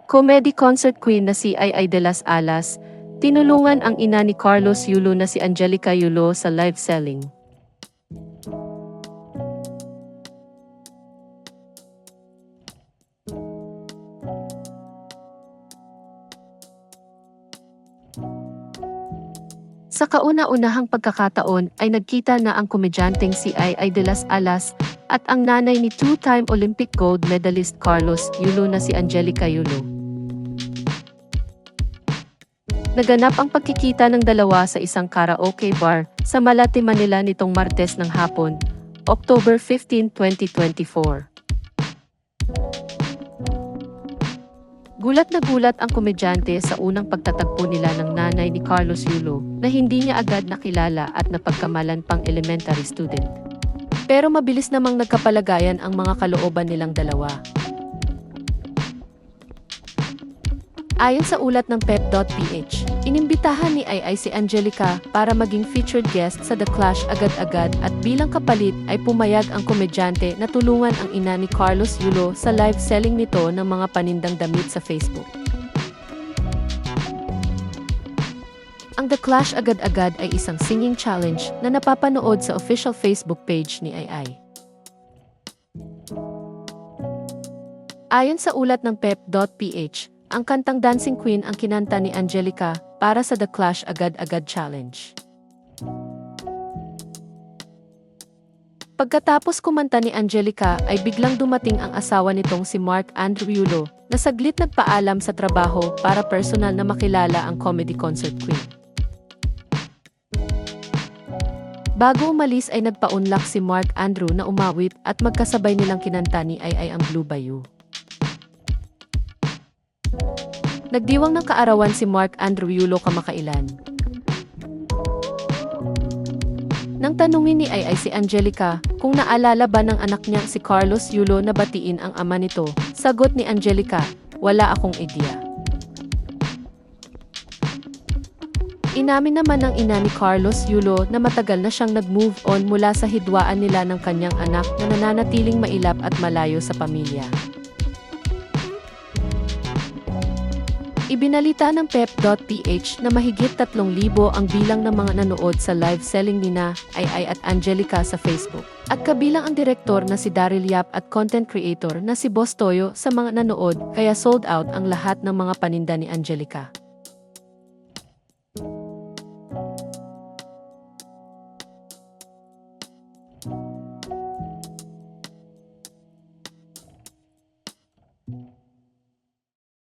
Comedy concert queen na si Ai de las Alas, tinulungan ang ina ni Carlos Yulo na si Angelica Yulo sa live selling. Sa kauna-unahang pagkakataon ay nagkita na ang komedyanteng si Ai de las Alas at ang nanay ni two-time Olympic gold medalist Carlos Yulo na si Angelica Yulo. Naganap ang pagkikita ng dalawa sa isang karaoke bar sa Malate, Manila nitong Martes ng hapon, October 15, 2024. Gulat na gulat ang komedyante sa unang pagtatagpo nila ng nanay ni Carlos Yulo na hindi niya agad nakilala at napagkamalan pang elementary student. Pero mabilis namang nagkapalagayan ang mga kalooban nilang dalawa. Ayon sa ulat ng pep.ph, inimbitahan ni Ai si Angelica para maging featured guest sa The Clash agad-agad at bilang kapalit ay pumayag ang komedyante na tulungan ang ina ni Carlos Yulo sa live selling nito ng mga panindang damit sa Facebook. Ang The Clash agad-agad ay isang singing challenge na napapanood sa official Facebook page ni Ai. Ayon sa ulat ng pep.ph, ang kantang Dancing Queen ang kinanta ni Angelica para sa The Clash Agad-Agad Challenge. Pagkatapos kumanta ni Angelica ay biglang dumating ang asawa nitong si Mark Andrew Yulo na saglit nagpaalam sa trabaho para personal na makilala ang comedy concert queen. Bago umalis ay nagpaunlak si Mark Andrew na umawit at magkasabay nilang kinanta ni Ai ang Blue Bayou. Nagdiwang ng kaarawan si Mark Andrew Yulo kamakailan. Nang tanungin ni Ai si Angelica kung naalala ba ng anak niya si Carlos Yulo na batiin ang ama nito, sagot ni Angelica, "Wala akong idea." Inamin naman ng ina ni Carlos Yulo na matagal na siyang nag-move on mula sa hidwaan nila ng kanyang anak na nananatiling mailap at malayo sa pamilya. Ibinalita ng pep.ph na mahigit 3,000 ang bilang ng mga nanood sa live selling nina Ai at Angelica sa Facebook. At kabilang ang direktor na si Daryl Yap at content creator na si Boss Toyo sa mga nanood kaya sold out ang lahat ng mga paninda ni Angelica.